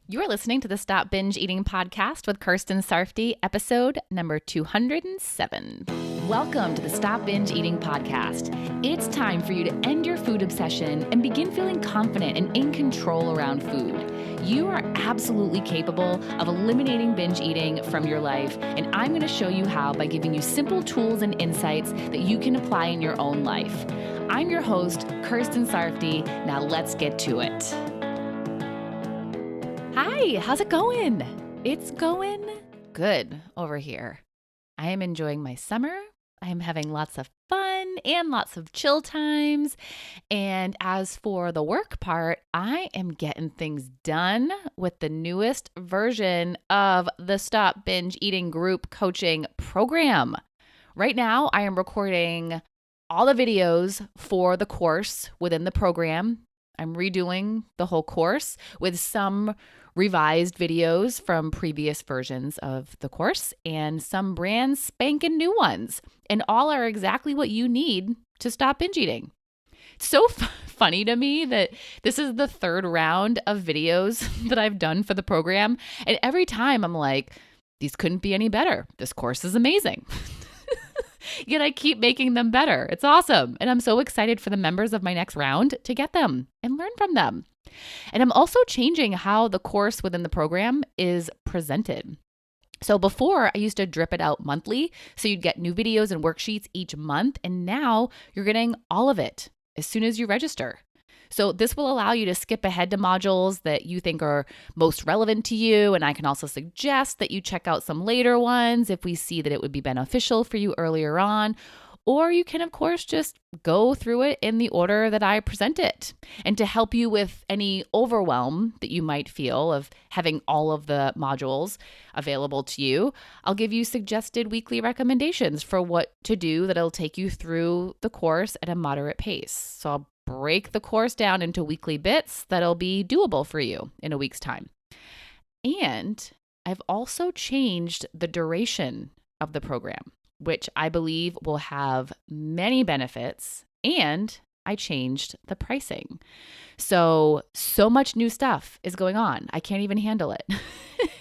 You're listening to the Stop Binge Eating podcast with Kirsten Sarfty, episode number 207. Welcome to the Stop Binge Eating podcast. It's time for you to end your food obsession and begin feeling confident and in control around food. You are absolutely capable of eliminating binge eating from your life, and I'm going to show you how by giving you simple tools and insights that you can apply in your own life. I'm your host, Kirsten Sarfty. Now let's get to it. Hi, how's it going? It's going good over here. I am enjoying my summer. I am having lots of fun and lots of chill times. And as for the work part, I am getting things done with the newest version of the Stop Binge Eating group coaching program. Right now, I am recording all the videos for the course within the program. I'm redoing the whole course with some revised videos from previous versions of the course and some brand spanking new ones. And all are exactly what you need to stop binge eating. It's so funny to me that this is the third round of videos that I've done for the program. And every time I'm like, these couldn't be any better. This course is amazing. Yet I keep making them better. It's awesome. And I'm so excited for the members of my next round to get them and learn from them. And I'm also changing how the course within the program is presented. So before, I used to drip it out monthly, so you'd get new videos and worksheets each month. And now you're getting all of it as soon as you register. So this will allow you to skip ahead to modules that you think are most relevant to you. And I can also suggest that you check out some later ones if we see that it would be beneficial for you earlier on. Or you can, of course, just go through it in the order that I present it. And to help you with any overwhelm that you might feel of having all of the modules available to you, I'll give you suggested weekly recommendations for what to do that'll take you through the course at a moderate pace. So I'll break the course down into weekly bits that'll be doable for you in a week's time. And I've also changed the duration of the program, which I believe will have many benefits, and I changed the pricing. So much new stuff is going on. I can't even handle it.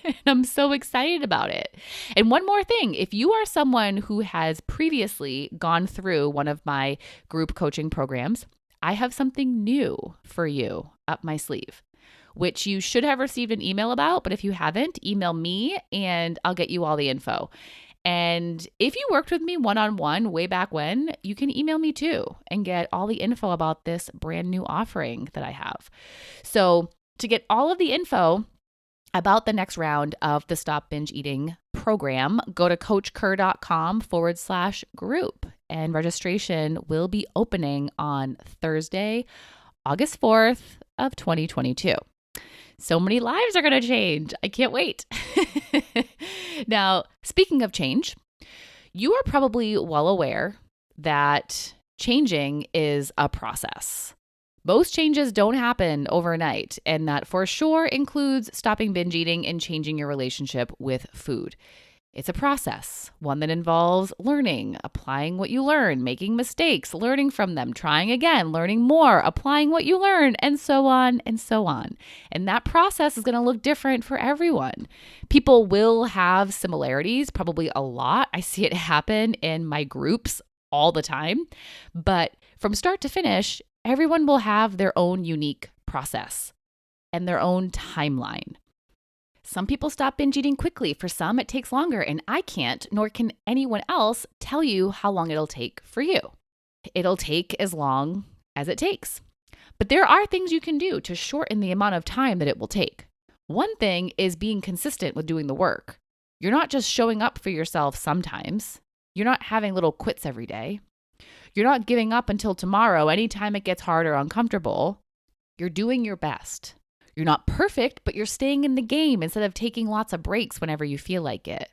And I'm so excited about it. And one more thing, if you are someone who has previously gone through one of my group coaching programs, I have something new for you up my sleeve, which you should have received an email about. But if you haven't, email me and I'll get you all the info. And if you worked with me one-on-one way back when, you can email me too and get all the info about this brand new offering that I have. So to get all of the info about the next round of the Stop Binge Eating program, go to coachker.com/group. And registration will be opening on Thursday, August 4th of 2022. So many lives are going to change. I can't wait. Now, speaking of change, you are probably well aware that changing is a process. Most changes don't happen overnight, and that for sure includes stopping binge eating and changing your relationship with food. It's a process, one that involves learning, applying what you learn, making mistakes, learning from them, trying again, learning more, applying what you learn, and so on and so on. And that process is going to look different for everyone. People will have similarities, probably a lot. I see it happen in my groups all the time. But from start to finish, everyone will have their own unique process and their own timeline. Some people stop binge eating quickly. For some, it takes longer, and I can't, nor can anyone else tell you how long it'll take for you. It'll take as long as it takes. But there are things you can do to shorten the amount of time that it will take. One thing is being consistent with doing the work. You're not just showing up for yourself sometimes. You're not having little quits every day. You're not giving up until tomorrow anytime it gets hard or uncomfortable. You're doing your best. You're not perfect, but you're staying in the game instead of taking lots of breaks whenever you feel like it.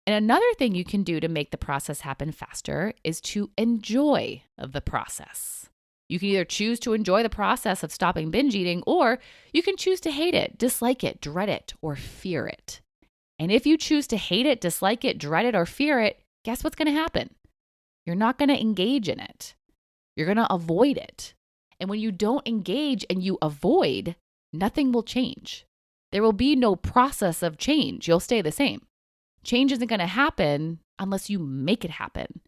And another thing you can do to make the process happen faster is to enjoy the process. You can either choose to enjoy the process of stopping binge eating, or you can choose to hate it, dislike it, dread it, or fear it. And if you choose to hate it, dislike it, dread it, or fear it, guess what's going to happen? You're not going to engage in it. You're going to avoid it. And when you don't engage and you avoid, nothing will change. There will be no process of change. You'll stay the same. Change isn't going to happen unless you make it happen.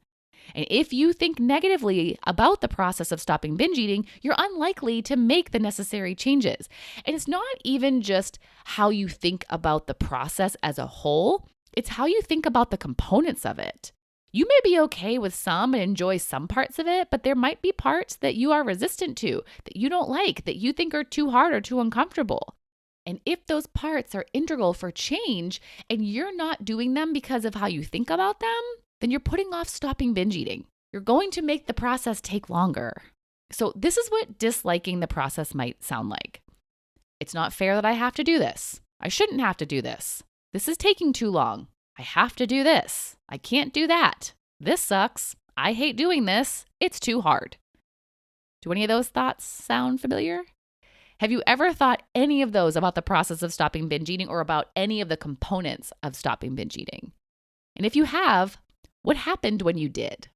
And if you think negatively about the process of stopping binge eating, you're unlikely to make the necessary changes. And it's not even just how you think about the process as a whole, it's how you think about the components of it. You may be okay with some and enjoy some parts of it, but there might be parts that you are resistant to, that you don't like, that you think are too hard or too uncomfortable. And if those parts are integral for change and you're not doing them because of how you think about them, then you're putting off stopping binge eating. You're going to make the process take longer. So this is what disliking the process might sound like. It's not fair that I have to do this. I shouldn't have to do this. This is taking too long. I have to do this. I can't do that. This sucks. I hate doing this. It's too hard. Do any of those thoughts sound familiar? Have you ever thought any of those about the process of stopping binge eating or about any of the components of stopping binge eating? And if you have, what happened when you did?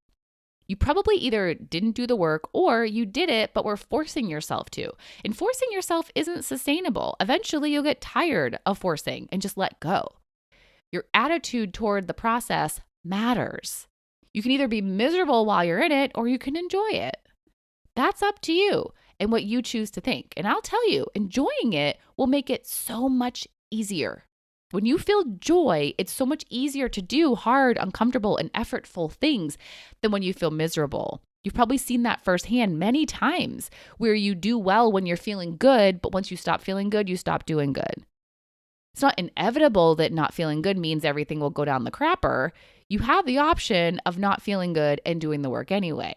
You probably either didn't do the work or you did it, but were forcing yourself to. And forcing yourself isn't sustainable. Eventually, you'll get tired of forcing and just let go. Your attitude toward the process matters. You can either be miserable while you're in it or you can enjoy it. That's up to you and what you choose to think. And I'll tell you, enjoying it will make it so much easier. When you feel joy, it's so much easier to do hard, uncomfortable, and effortful things than when you feel miserable. You've probably seen that firsthand many times where you do well when you're feeling good, but once you stop feeling good, you stop doing good. It's not inevitable that not feeling good means everything will go down the crapper. You have the option of not feeling good and doing the work anyway.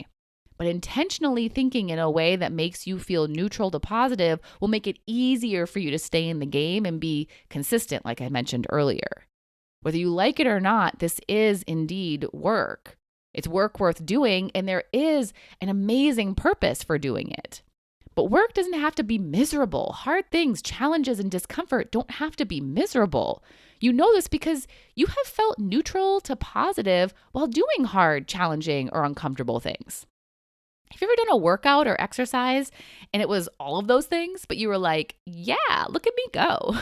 But intentionally thinking in a way that makes you feel neutral to positive will make it easier for you to stay in the game and be consistent, like I mentioned earlier. Whether you like it or not, this is indeed work. It's work worth doing, and there is an amazing purpose for doing it. But work doesn't have to be miserable. Hard things, challenges, and discomfort don't have to be miserable. You know this because you have felt neutral to positive while doing hard, challenging, or uncomfortable things. Have you ever done a workout or exercise and it was all of those things, but you were like, yeah, look at me go.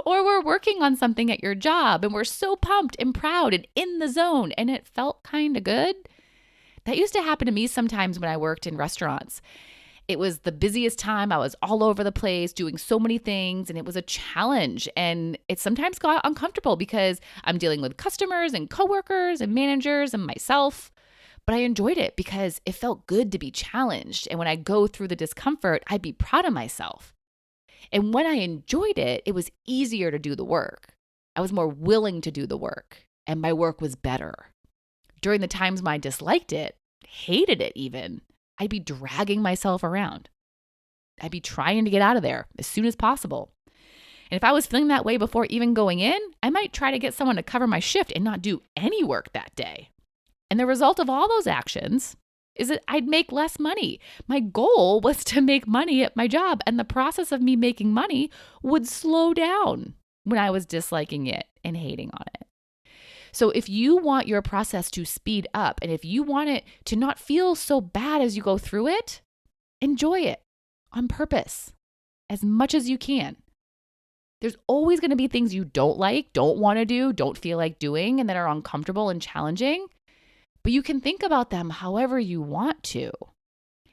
Or we're working on something at your job and we're so pumped and proud and in the zone and it felt kind of good? That used to happen to me sometimes when I worked in restaurants. It was the busiest time. I was all over the place doing so many things and it was a challenge. And it sometimes got uncomfortable because I'm dealing with customers and coworkers and managers and myself. But I enjoyed it because it felt good to be challenged. And when I go through the discomfort, I'd be proud of myself. And when I enjoyed it, it was easier to do the work. I was more willing to do the work, and my work was better. During the times when I disliked it, hated it even, I'd be dragging myself around. I'd be trying to get out of there as soon as possible. And if I was feeling that way before even going in, I might try to get someone to cover my shift and not do any work that day. And the result of all those actions is that I'd make less money. My goal was to make money at my job, and the process of me making money would slow down when I was disliking it and hating on it. So if you want your process to speed up, and if you want it to not feel so bad as you go through it, enjoy it on purpose as much as you can. There's always going to be things you don't like, don't want to do, don't feel like doing, and that are uncomfortable and challenging. But you can think about them however you want to.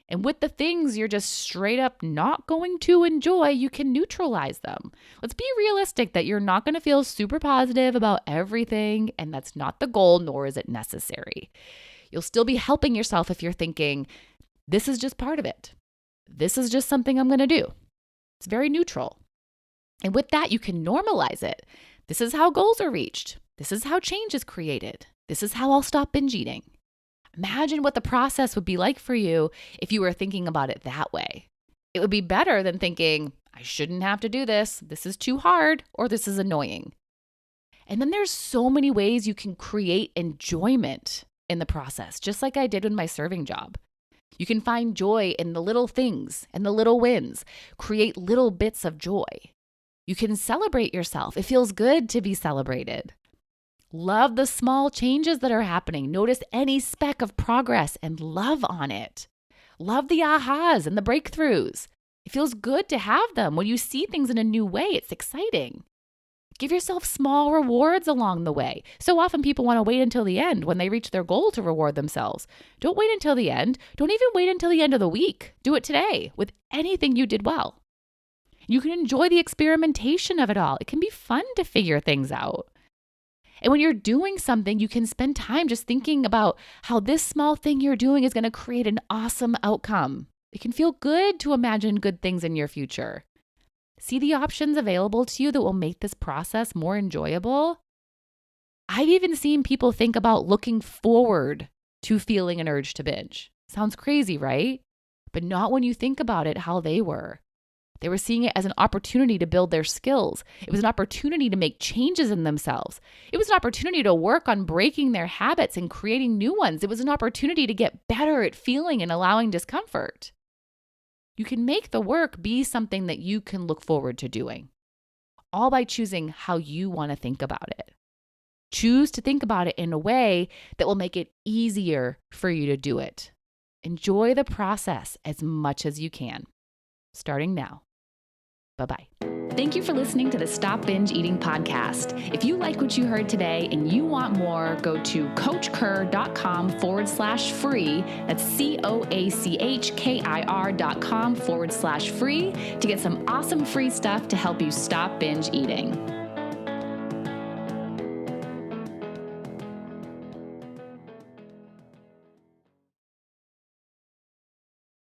And with the things you're just straight up not going to enjoy, you can neutralize them. Let's be realistic that you're not going to feel super positive about everything, and that's not the goal, nor is it necessary. You'll still be helping yourself if you're thinking, this is just part of it. This is just something I'm going to do. It's very neutral. And with that, you can normalize it. This is how goals are reached. This is how change is created. This is how I'll stop binge eating. Imagine what the process would be like for you if you were thinking about it that way. It would be better than thinking, I shouldn't have to do this. This is too hard, or this is annoying. And then there's so many ways you can create enjoyment in the process, just like I did with my serving job. You can find joy in the little things and the little wins. Create little bits of joy. You can celebrate yourself. It feels good to be celebrated. Love the small changes that are happening. Notice any speck of progress and love on it. Love the ahas and the breakthroughs. It feels good to have them. When you see things in a new way, it's exciting. Give yourself small rewards along the way. So often people want to wait until the end when they reach their goal to reward themselves. Don't wait until the end. Don't even wait until the end of the week. Do it today with anything you did well. You can enjoy the experimentation of it all. It can be fun to figure things out. And when you're doing something, you can spend time just thinking about how this small thing you're doing is going to create an awesome outcome. It can feel good to imagine good things in your future. See the options available to you that will make this process more enjoyable. I've even seen people think about looking forward to feeling an urge to binge. Sounds crazy, right? But not when you think about it how they were. They were seeing it as an opportunity to build their skills. It was an opportunity to make changes in themselves. It was an opportunity to work on breaking their habits and creating new ones. It was an opportunity to get better at feeling and allowing discomfort. You can make the work be something that you can look forward to doing, all by choosing how you want to think about it. Choose to think about it in a way that will make it easier for you to do it. Enjoy the process as much as you can, starting now. Bye-bye. Thank you for listening to the Stop Binge Eating podcast. If you like what you heard today and you want more, go to coachkir.com/free. That's COACHKIR.com/free to get some awesome free stuff to help you stop binge eating.